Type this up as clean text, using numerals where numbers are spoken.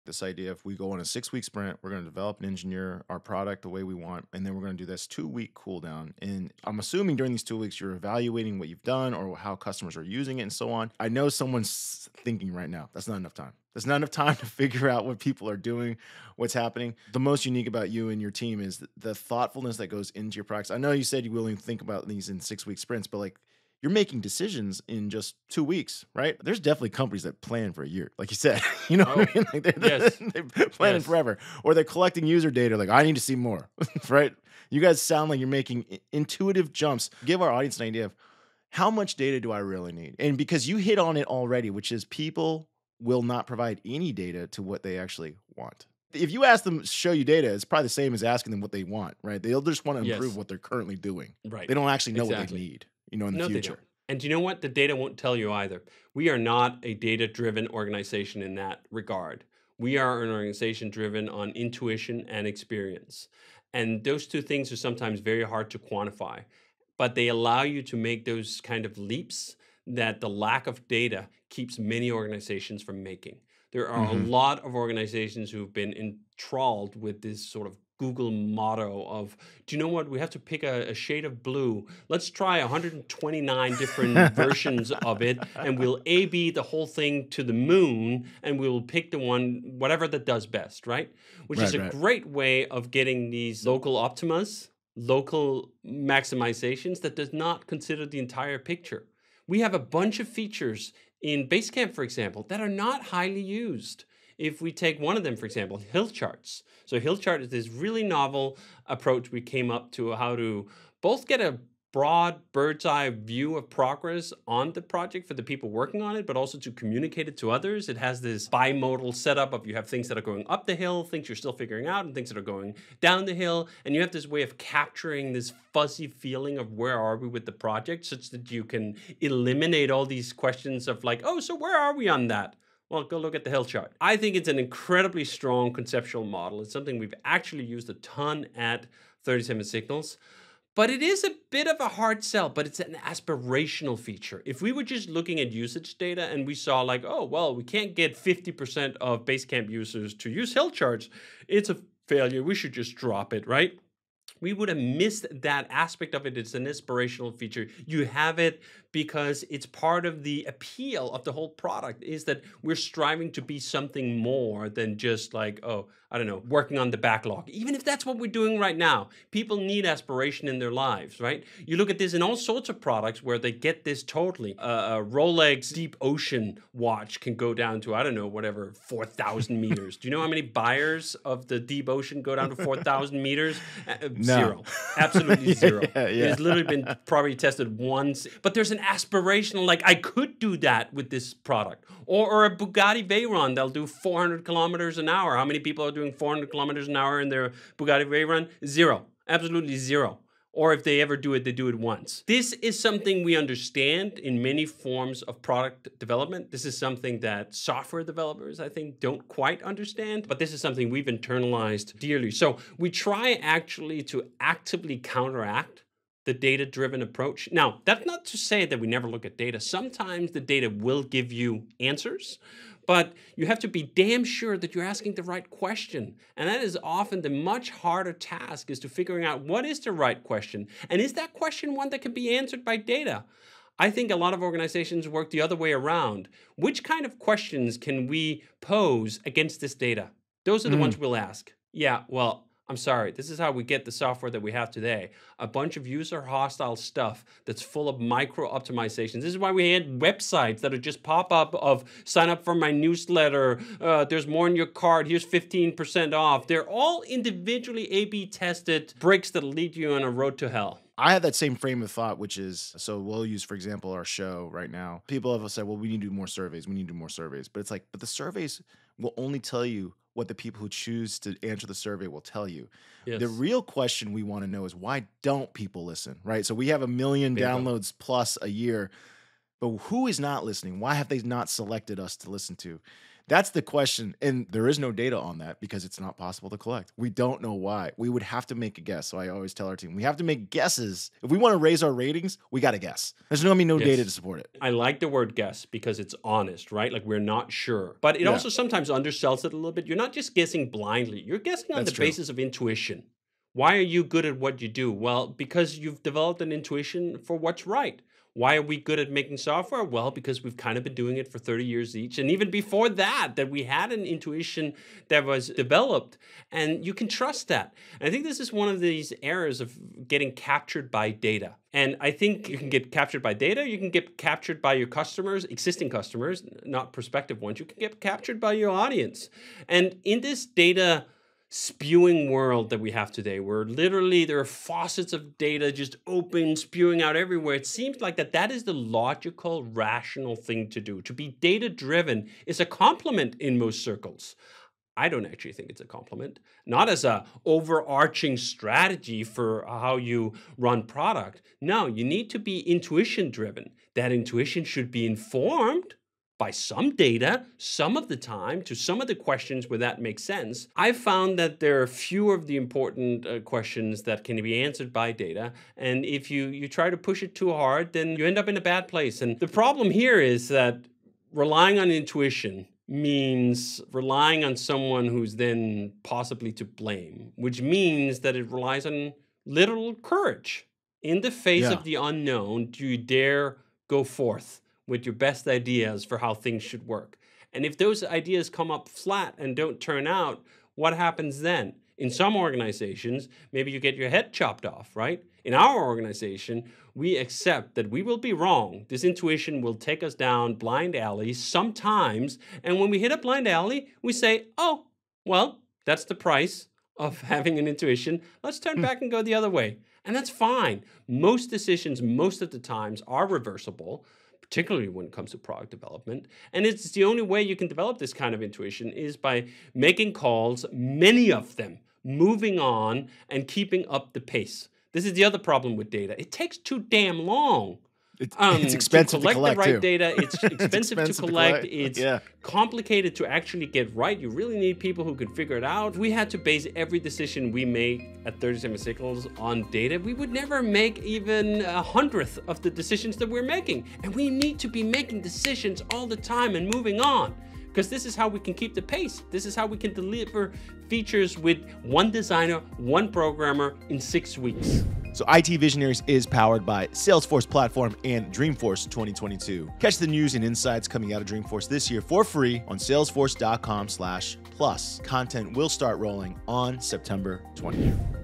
This idea of we go on a 6-week sprint, we're going to develop and engineer our product the way we want, and then we're going to do this 2-week cool down. And I'm assuming during these 2 weeks, you're evaluating what you've done or how customers are using it and so on. I know someone's thinking right now, that's not enough time. There's not enough time to figure out what people are doing, what's happening. The most unique about you and your team is the thoughtfulness that goes into your products. I know you said you will think about these in 6-week sprints, but like, you're making decisions in just 2 weeks, right? There's definitely companies that plan for a year, like you said. You know what Oh, I mean? Like yes, they're planning yes. forever, or they're collecting user data. Like, I need to see more, right? You guys sound like you're making intuitive jumps. Give our audience an idea of how much data do I really need? And because you hit on it already, which is people will not provide any data to what they actually want. If you ask them to show you data, it's probably the same as asking them what they want, right? They'll just want to improve Yes, what they're currently doing. right. They don't actually know what they Exactly. need, in the No, they future. don't. And you know what? The data won't tell you either. We are not a data-driven organization in that regard. We are an organization driven on intuition and experience. And those two things are sometimes very hard to quantify, but they allow you to make those kind of leaps that the lack of data keeps many organizations from making. There are a Mhm. lot of organizations who've been enthralled with this sort of Google motto of, do you know what? We have to pick a shade of blue. Let's try 129 different versions of it, and we'll A/B the whole thing to the moon, and we'll pick the one, whatever that does best, right? Which is Right, a right. great way of getting these local optimas, local maximizations that does not consider the entire picture. We have a bunch of features in Basecamp, for example, that are not highly used. If we take one of them, for example, hill charts. So hill chart is this really novel approach we came up to how to both get a broad bird's eye view of progress on the project for the people working on it, but also to communicate it to others. It has this bimodal setup of you have things that are going up the hill, things you're still figuring out, and things that are going down the hill. And you have this way of capturing this fuzzy feeling of where are we with the project, such that you can eliminate all these questions of like, oh, so where are we on that? Well, go look at the hill chart. I think it's an incredibly strong conceptual model. It's something we've actually used a ton at 37 Signals. But it is a bit of a hard sell, but it's an aspirational feature. If we were just looking at usage data and we saw like, oh, well, we can't get 50% of Basecamp users to use hill charts, it's a failure. We should just drop it, right? We would have missed that aspect of it. It's an inspirational feature. You have it because it's part of the appeal of the whole product is that we're striving to be something more than just like, oh, I don't know, working on the backlog. Even if that's what we're doing right now, people need aspiration in their lives, right? You look at this in all sorts of products where they get this totally. A Rolex Deep Ocean watch can go down to, I don't know, whatever, 4,000 meters. Do you know how many buyers of the Deep Ocean go down to 4,000 meters? No. Zero. Absolutely zero. Yeah, It yeah. has literally been probably tested once, but there's an aspirational, like I could do that with this product. Or a Bugatti Veyron that'll do 400 kilometers an hour. How many people are doing 400 kilometers an hour in their Bugatti Veyron? Zero. Absolutely zero. Or if they ever do it, they do it once. This is something we understand in many forms of product development. This is something that software developers, I think, don't quite understand, but this is something we've internalized dearly. So we try actually to actively counteract the data-driven approach. Now, that's not to say that we never look at data. Sometimes the data will give you answers, but you have to be damn sure that you're asking the right question. And that is often the much harder task, is to figuring out what is the right question. And is that question one that can be answered by data? I think a lot of organizations work the other way around. Which kind of questions can we pose against this data? Those are the Mhm. ones we'll ask. Yeah, well, I'm sorry. This is how we get the software that we have today. A bunch of user hostile stuff that's full of micro optimizations. This is why we had websites that would just pop up of sign up for my newsletter. There's more in your cart. Here's 15% off. They're all individually A/B tested bricks that'll lead you on a road to hell. I have that same frame of thought, which is, so we'll use, for example, our show right now. People have said, well, we need to do more surveys. We need to do more surveys. But it's like, but the surveys will only tell you what the people who choose to answer the survey will tell you. The Yes, real question we want to know is, why don't people listen, right? So we have 1 million bingo. downloads plus a year, but who is not listening? Why have they not selected us to listen to? That's the question. And there is no data on that because it's not possible to collect. We don't know why. We would have to make a guess. So I always tell our team, we have to make guesses. If we want to raise our ratings, we got to guess. There's no data to support it. I like the word guess because it's honest, right? Like we're not sure. But it also sometimes undersells it a little bit. You're not just guessing blindly. You're guessing on the basis of intuition. Why are you good at what you do? Well, because you've developed an intuition for what's right. Why are we good at making software? Well, because we've kind of been doing it for 30 years each. And even before that we had an intuition that was developed. And you can trust that. And I think this is one of these errors of getting captured by data. And I think you can get captured by data. You can get captured by your customers, existing customers, not prospective ones. You can get captured by your audience. And in this data spewing world that we have today, where literally there are faucets of data just open, spewing out everywhere, it seems like that is the logical, rational thing to do. To be data-driven is a compliment in most circles. I don't actually think it's a compliment, not as a overarching strategy for how you run product. No, you need to be intuition-driven. That intuition should be informed by some data, some of the time, to some of the questions where that makes sense. I've found that there are fewer of the important questions that can be answered by data. And if you try to push it too hard, then you end up in a bad place. And the problem here is that relying on intuition means relying on someone who's then possibly to blame, which means that it relies on literal courage. In the face of the unknown, do you dare go forth with your best ideas for how things should work? And if those ideas come up flat and don't turn out, what happens then? In some organizations, maybe you get your head chopped off, right? In our organization, we accept that we will be wrong. This intuition will take us down blind alleys sometimes. And when we hit a blind alley, we say, oh, well, that's the price of having an intuition. Let's turn back and go the other way. And that's fine. Most decisions, most of the times, are reversible, particularly when it comes to product development. And it's the only way you can develop this kind of intuition is by making calls, many of them, moving on and keeping up the pace. This is the other problem with data. It takes too damn long. It's expensive to collect the right too. data. It's expensive to collect. It's complicated to actually get right. You really need people who can figure it out. If we had to base every decision we make at 37 Signals on data, we would never make even 1/100th of the decisions that we're making. And we need to be making decisions all the time and moving on, because this is how we can keep the pace. This is how we can deliver features with one designer, one programmer in 6 weeks. So IT Visionaries is powered by Salesforce Platform and Dreamforce 2022. Catch the news and insights coming out of Dreamforce this year for free on salesforce.com/plus. Content will start rolling on September 20th.